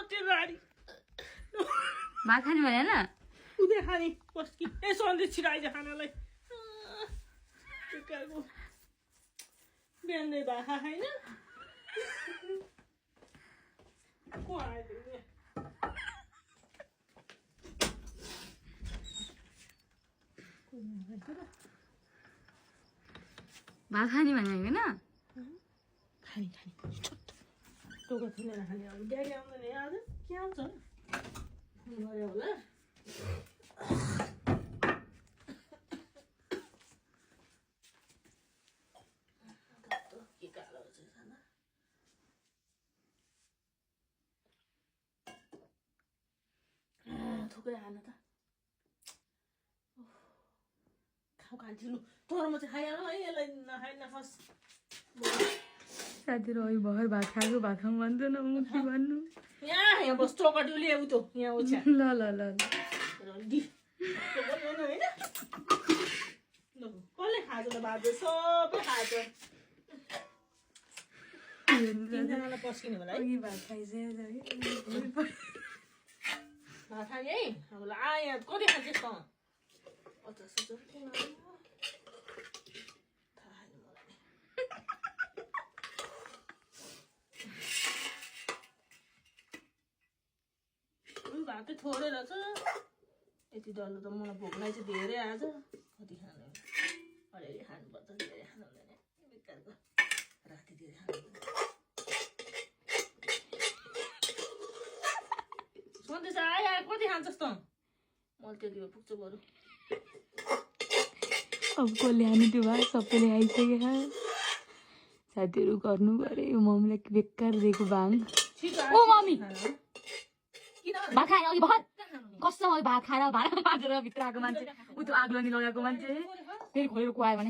मोटेराडी भात खाने भने न उदय खाने बस्की ए सन्देश छिराइज खानालाई टिकाको बिहानै भाखा खाइन को आयो भात खाने भने होइन खाने टोका थिएन खाने अब ड्याडी आउँदैन आज के आउँछ फोन गऱ्यो होला के कालो छ खाना थुक्रै खान त खाऊ खान्छु तर म चाहिँ खाइहाल्नु है यसलाई नखाइ नखास साथीहरू अहिले भर्खर भात खाएको भात खाउँ भन्छ न म के भन्नु यहाँ बस चौकटी ल्याऊ त यहाँ ओछ्या ल ल ल रन्डी होइन कसले खान्छ त भात सबै खान्छ तिनजनालाई पस्किने होला है भात खाइसकेको भात खाने है अब यहाँ कति खान्छ यस्तो भातै थोरै रहेछ यति डल्लो त मलाई भोकलाई चाहिँ धेरै आज कति खानु अलिअलि खानुपर्छ धेरै खानु हुँदैन बेकारको राति धेरै खानु सन्देश आयो कति खान्छस् त मैले त्यति भए पुग्छ बरु अब कसले हानी त्यो भात सबैले आइसकेका साथीहरू गर्नु गरे यो मम्मीलाई बेकार दिएको भाङ ओ मम्मी भात खाए अघि भर्खर कसम अघि भात खाएर भाँडा माझेर भित्र आएको मान्छे ऊ त्यो आगो लगाएको मान्छे फेरि खोलेर कुहायो भने